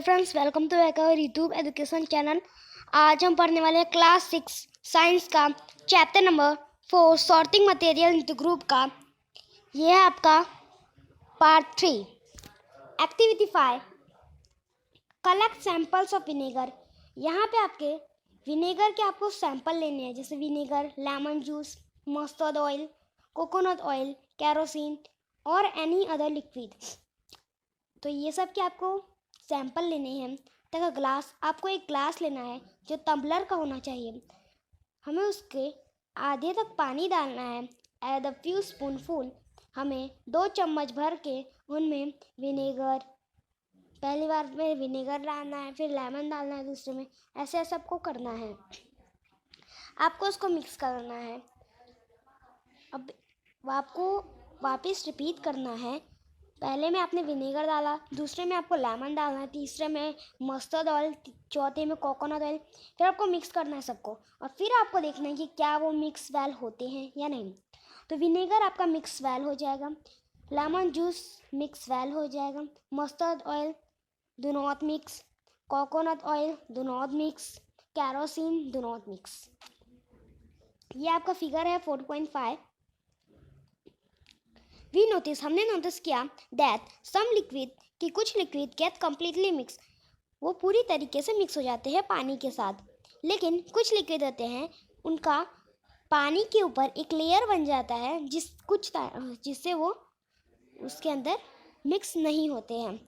Friends, welcome to our YouTube education channel. आज हम पढ़ने वाले हैं क्लास 6 साइंस का chapter number 4 sorting material into group का। ये है आपका part 3। Activity 5 collect samples of vinegar. यहाँ पे आपके विनेगर के आपको सैंपल लेने हैं, जैसे vinegar, lemon juice, mustard oil, coconut oil, kerosene और एनी अदर लिक्विड। तो ये सब के आपको सैंपल लेने हैं। तक ग्लास, आपको एक ग्लास लेना है जो टम्बलर का होना चाहिए। हमें उसके आधे तक पानी डालना है। एड अ फ्यू स्पूनफुल, हमें 2 चम्मच भर के उनमें विनेगर, पहली बार में विनेगर डालना है, फिर लेमन डालना है दूसरे में, ऐसे सबको करना है। आपको उसको मिक्स करना है। अब आपको वापस रिपीट करना है। पहले में आपने विनेगर डाला, दूसरे में आपको लेमन डालना है, तीसरे में मस्टर्ड ऑयल, चौथे में कोकोनट ऑयल। फिर आपको मिक्स करना है सबको, और फिर आपको देखना है कि क्या वो मिक्स वेल होते हैं या नहीं। तो विनेगर आपका मिक्स वेल हो जाएगा, लेमन जूस मिक्स वेल हो जाएगा, mustard oil do not mix, coconut oil do not mix, kerosene do not mix. ये आपका फिगर है 4.5। हमने नोटिस किया दैट सम लिक्विड, कि कुछ लिक्विड गेट कम्प्लीटली मिक्स, वो पूरी तरीके से मिक्स हो जाते हैं पानी के साथ। लेकिन कुछ लिक्विड होते हैं, उनका पानी के ऊपर एक लेयर बन जाता है जिससे वो उसके अंदर मिक्स नहीं होते हैं।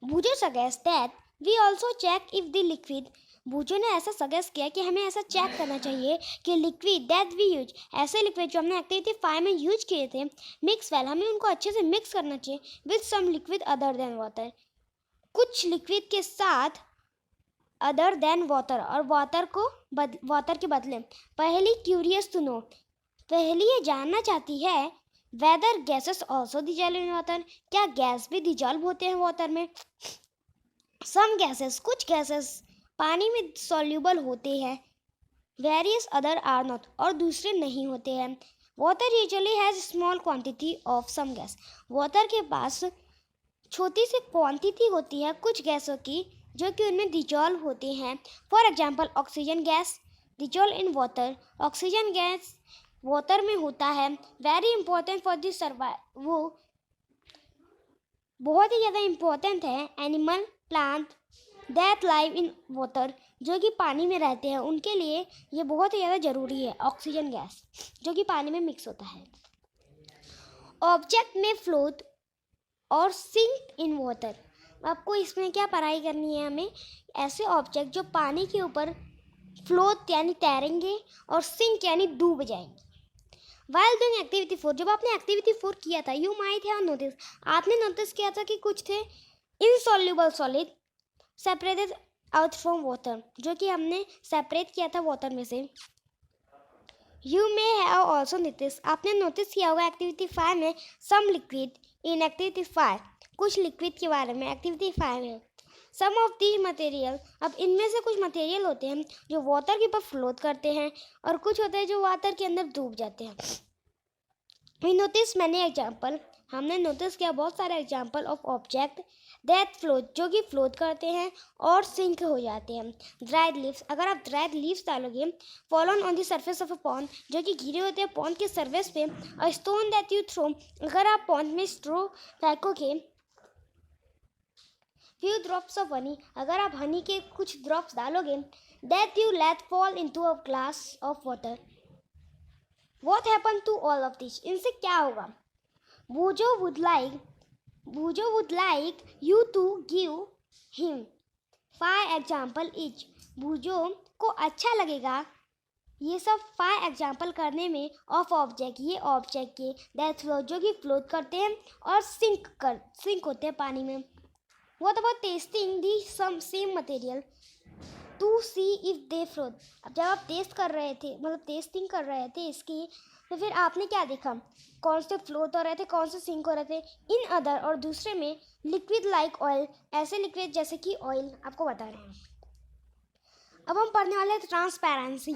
Bujo suggest that we also check if the liquid, Bujo ने ऐसा सजेस्ट किया कि हमें ऐसा चेक करना चाहिए कि लिक्विड दैट वी यूज, ऐसे लिक्विड जो हमने एक्टिविटी 5 में यूज किए थे, मिक्स वेल, हमें उनको अच्छे से मिक्स करना चाहिए with some liquid other than water, कुछ लिक्विड के साथ अदर देन वाटर, और वाटर के बदले। पहली क्यूरियस टू नो, पहली ये जानना चाहती है whether gases also dissolve in water, क्या गैस भी डिजॉल्व होते हैं वाटर में। सम गैसेस, कुछ गैसेस पानी में सॉल्यूबल होते हैं, वेरियस अदर आर नॉट, और दूसरे नहीं होते हैं। Water usually has small quantity of some gas, water के पास छोटी सी क्वांटिटी होती है कुछ गैसों की जो कि उनमें डिजॉल्व होते हैं। For example oxygen gas dissolve in water, oxygen gas water में होता है। Very important for this survive, वो बहुत ही ज़्यादा इम्पोर्टेंट है। Animal, plant that live in water, जो कि पानी में रहते हैं, उनके लिए ये बहुत ही ज़्यादा ज़रूरी है ऑक्सीजन गैस, जो कि पानी में मिक्स होता है। ऑब्जेक्ट में फ्लोट और सिंक इन वाटर, आपको इसमें क्या पढ़ाई करनी है, हमें ऐसे ऑब्जेक्ट जो पानी के ऊपर फ्लोट यानी तैरेंगे और सिंक यानी डूब जाएंगे। While doing एक्टिविटी 4, जब आपने एक्टिविटी 4 किया था, यू माइट हैव नोटिस, आपने नोटिस किया था कि कुछ थे insoluble solid separated out from water, जो कि हमने सेपरेट किया था वाटर में से। You may have also notice, आपने नोटिस किया होगा एक्टिविटी 5 में सम लिक्विड इन एक्टिविटी 5, कुछ लिक्विड के बारे में एक्टिविटी 5 में। सम ऑफ दी मटेरियल, अब इनमें से कुछ मटेरियल होते हैं जो वाटर के ऊपर फ्लोट करते हैं, और कुछ होते हैं जो वाटर के अंदर डूब जाते हैं। वी नोटिस मैनी एग्जाम्पल, हमने नोटिस किया बहुत सारे example of object that float, जो कि फ्लोट करते हैं और सिंक हो जाते हैं। ड्राइड लीव्स, अगर आप ड्राइड लीव्स डालोगे, fallen on the surface of a pond, जो कि गिरे होते हैं पॉन्ड के सरफेस पे, और स्टोन दैट यू थ्रो, अगर आप पॉन्ड में स्ट्रो फेंकोगे, फ्यू ड्रॉप्स ऑफ हनी, अगर आप हनी के कुछ ड्रॉप्स डालोगे, that you let fall into a glass of water. What happen to all of this, इनसे क्या होगा। Bujo would like you to give him 5 example each, Bujo को अच्छा लगेगा ये सब 5 एग्जाम्पल करने में ऑफ ऑब्जेक्ट, ये ऑब्जेक्ट के दैट फ्लोट, जो कि फ्लोट करते हैं और सिंक होते हैं पानी में। What about tasting the same material to see if they float, अब जब आप टेस्ट कर रहे थे, मतलब टेस्टिंग कर रहे थे इसकी, तो फिर आपने क्या देखा, कौन से फ्लोट हो रहे थे, कौन से सिंक हो रहे थे। इन अदर, और दूसरे में लिक्विड लाइक ऑयल, ऐसे लिक्विड जैसे कि ऑयल आपको बता रहे हैं। अब हम पढ़ने वाले हैं transparency.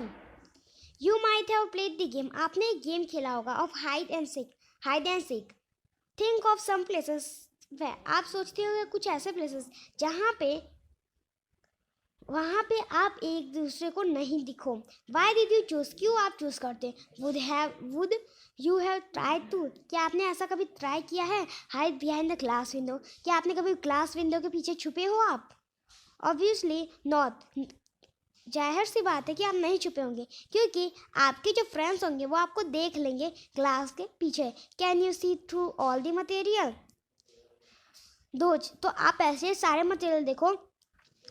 You might have played the game, आपने एक गेम खेला होगा of hide and seek. Think of some places, आप सोचते होंगे कुछ ऐसे प्लेसेस जहाँ पे वहाँ पे आप एक दूसरे को नहीं दिखो। वाई डिड यू चूज, क्यों आप चूज करते? Would you have try to, क्या आपने ऐसा कभी ट्राई किया है? Hide behind the glass window, क्या आपने कभी ग्लास विंडो के पीछे छुपे हो आप? ऑब्वियसली नॉट, जाहिर सी बात है कि आप नहीं छुपे होंगे, क्योंकि आपके जो फ्रेंड्स होंगे वो आपको देख लेंगे ग्लास के पीछे। Can you see through all the material? Those, तो आप ऐसे सारे मटेरियल देखो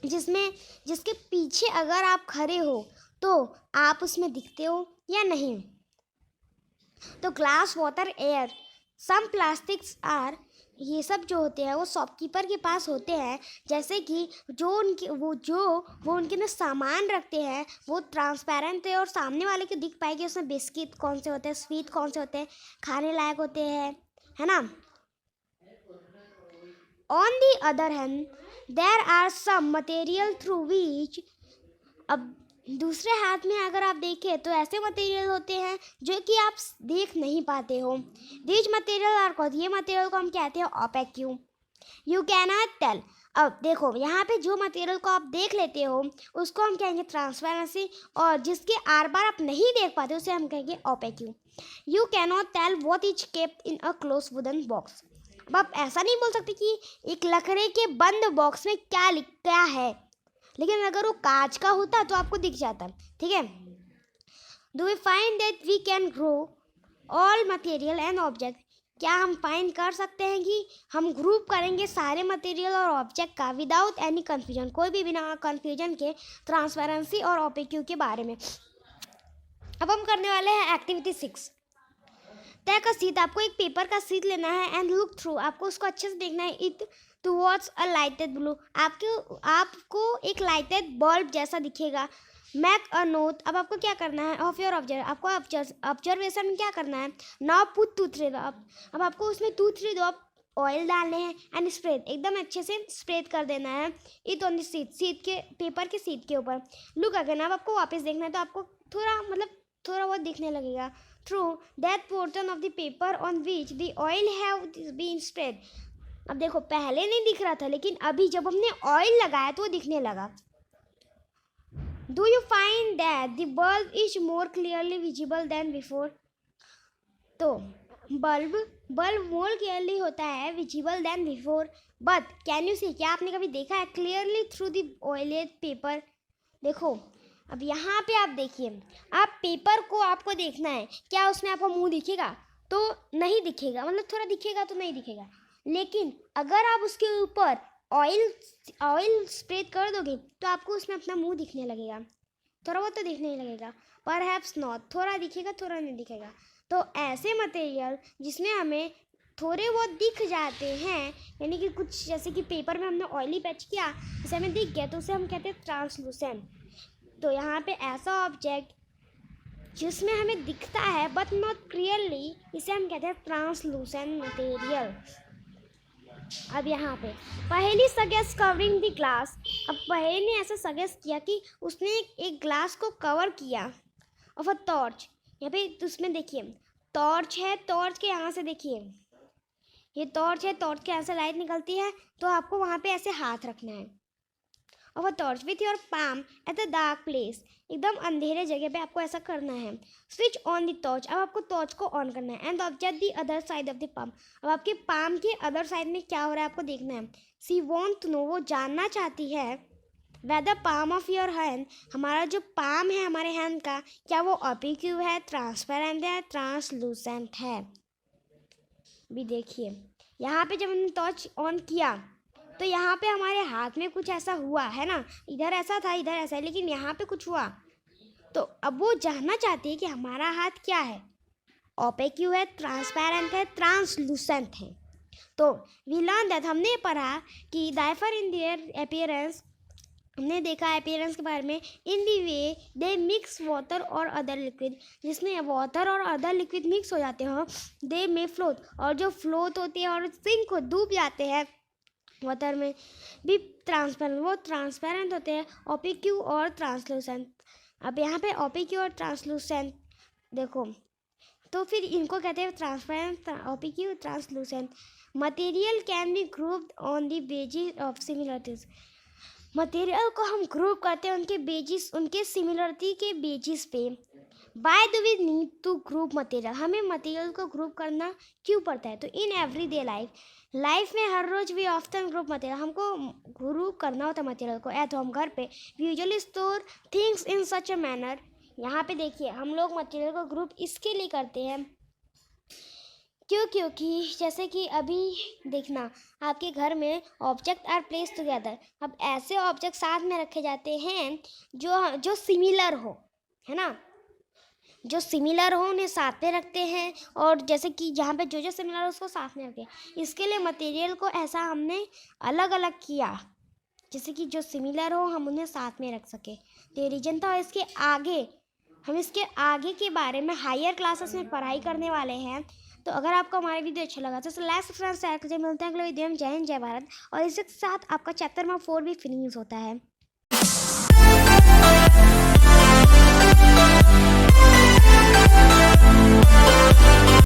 जिसके पीछे अगर आप खड़े हो तो आप उसमें दिखते हो या नहीं। तो glass, water, air, some plastics are, ये सब जो होते हैं वो शॉपकीपर के पास होते हैं। जैसे कि जो उनके अंदर सामान रखते हैं वो ट्रांसपेरेंट है और सामने वाले को दिख पाएगी उसमें बिस्किट कौन से होते हैं, स्वीट कौन से होते हैं, खाने लायक होते हैं, है ना। On the other hand, there are some material through which, अब दूसरे हाथ में अगर आप देखें तो ऐसे मटेरियल होते हैं जो कि आप देख नहीं पाते हो। These material are called, ये मटेरियल को हम कहते हैं opaque. You cannot tell, अब देखो यहाँ पे जो मटेरियल को आप देख लेते हो उसको हम कहेंगे ट्रांसपेरेंसी, और जिसके आर बार आप नहीं देख पाते उसे हम कहेंगे opaque. You cannot tell what is kept in a closed wooden box. अब आप ऐसा नहीं बोल सकते कि एक लकड़ी के बंद बॉक्स में क्या है, लेकिन अगर वो कांच का होता तो आपको दिख जाता, ठीक है। Do we find that we can grow all material and object, क्या हम फाइंड कर सकते हैं कि हम ग्रुप करेंगे सारे मटेरियल और ऑब्जेक्ट का विदाउट एनी कन्फ्यूजन, कोई भी बिना कन्फ्यूजन के, ट्रांसपेरेंसी और ओपेक्यू के बारे में। अब हम करने वाले हैं एक्टिविटी 6। टेक अ सीट, आपको एक पेपर का सीट लेना है एंड लुक थ्रू, आपको उसको अच्छे से देखना है। It towards a lighted blue, आपको एक लाइटेड बल्ब जैसा दिखेगा। मेक अ नोट, अब आपको क्या करना है ऑफ योर ऑब्जर्व, आपको ऑब्जर्वेशन में क्या करना है। नाउ पुट 2-3 ड्रॉप, अब आपको उसमें 2-3 ड्रॉप ऑयल डालने हैं एंड स्प्रेड, एकदम अच्छे से स्प्रेड कर देना है। इट ऑन द सीट के पेपर के सीट के ऊपर। लुक अगेन, अब आपको वापस देखना है तो आपको थोड़ा बहुत दिखने लगेगा। Through that portion of the paper on which the oil have been spread, अब देखो पहले नहीं दिख रहा था लेकिन अभी जब हमने ऑयल लगाया तो वो दिखने लगा। Do you find that the bulb is more clearly visible than before, तो बल्ब मोर क्लियरली होता है visible than before, but can you see, क्या आपने कभी देखा है clearly through the oiled paper. देखो अब यहाँ पे आप देखिए, आप पेपर को आपको देखना है, क्या उसमें आपको मुंह दिखेगा? तो नहीं दिखेगा, मतलब थोड़ा दिखेगा तो नहीं दिखेगा। लेकिन अगर आप उसके ऊपर ऑयल स्प्रे कर दोगे तो आपको उसमें अपना मुंह दिखने लगेगा, थोड़ा बहुत तो दिखने ही लगेगा, परहैप्स नॉट, थोड़ा दिखेगा थोड़ा नहीं दिखेगा। तो ऐसे मटेरियल जिसमें हमें थोड़े बहुत दिख जाते हैं, यानी कि कुछ जैसे कि पेपर में हमने ऑयली पैच किया उसे हमें दिख गया तो उसे हम कहते हैं ट्रांसलूसेंट। तो यहाँ पे ऐसा ऑब्जेक्ट जिसमें हमें दिखता है बट नॉट क्लियरली, इसे हम कहते हैं ट्रांसलूसेंट मटेरियल। अब यहाँ पे पहेली सजेस्ट कवरिंग द ग्लास, अब पहेली ने ऐसा सजेस्ट किया कि उसने एक ग्लास को कवर किया ऑफ अ टॉर्च। यहाँ पे उसमें देखिए टॉर्च है, टॉर्च के यहाँ से देखिए ये टॉर्च है, टॉर्च के यहाँ से लाइट निकलती है, तो आपको वहाँ पे ऐसे हाथ रखना है। Of a torch with your palm at a dark place, एकदम अंधेरे जगह पे आपको ऐसा करना है। स्विच ऑन द टॉर्च, अब आपको टॉर्च को ऑन करना है। And observe the other side of the palm, अब आपके पाम के अदर साइड में क्या हो रहा है आपको देखना है। सी वॉन्ट टू नो, वो जानना चाहती है whether palm of your hand, हमारा जो पाम है हमारे हैंड का, क्या वो ओपेक्यू है, ट्रांसपेरेंट है, ट्रांसलूसेंट है। भी देखिए यहाँ पे जब हमने टॉर्च ऑन किया तो यहाँ पे हमारे हाथ में कुछ ऐसा हुआ है ना, इधर ऐसा था इधर ऐसा है, लेकिन यहाँ पे कुछ हुआ। तो अब वो जानना चाहती है कि हमारा हाथ क्या है, ओपेक्यू है, ट्रांसपेरेंट है, ट्रांसलूसेंट है। तो वी लर्न दैट, हमने पढ़ा कि डाइफर इन देयर अपीयरेंस, हमने देखा अपीयरेंस के बारे में। इन दी वे दे मिक्स वाटर और अदर लिक्विड, जिसमें वाटर और अदर लिक्विड मिक्स हो जाते हो, दे में फ्लोट, और जो फ्लोट होती है और सिंक को डूब जाते हैं वाटर में, भी ट्रांसपेरेंट, वो ट्रांसपेरेंट होते हैं, ओपेक्यू और ट्रांसलूसेंट। अब यहाँ पे ओपेक्यू और ट्रांसलूसेंट देखो, तो फिर इनको कहते हैं transparent, opaque, translucent. Material can be grouped on the basis of similarities, material को हम ग्रुप करते हैं उनके बेसिस, उनके सिमिलरिटी के बेसिस पे। Why do we need to group material? हमें मटेरियल को ग्रुप करना क्यों पड़ता है? तो इन एवरीडे लाइफ में हर रोज वी ऑफ्टन ग्रुप मटेरियल, हमको ग्रुप करना होता है मटेरियल को। एट होम, घर पे, we usually store things in such a manner. यहाँ पे देखिए हम लोग मटेरियल को ग्रुप इसके लिए करते हैं क्योंकि जैसे कि अभी देखना, आपके घर में ऑब्जेक्ट आर प्लेस टुगेदर। अब ऐसे ऑब्जेक्ट साथ में रखे जाते हैं जो सिमिलर हो, है ना, जो सिमिलर हो उन्हें साथ में रखते हैं। और जैसे कि जहाँ पे जो सिमिलर हो उसको साथ में रखते हैं। इसके लिए मटेरियल को ऐसा हमने अलग अलग किया, जैसे कि जो सिमिलर हो हम उन्हें साथ में रख सके। तो रीजन था। इसके आगे हम इसके आगे के बारे में हायर क्लासेस में पढ़ाई करने वाले हैं। तो अगर आपको हमारा वीडियो अच्छा लगा तो लाइक सब्सक्राइब शेयर कीजिए। मिलते हैं अगले वीडियो में। जय हिंद, जय भारत। और इसके साथ आपका चैप्टर नंबर 4 भी फिनिश होता है।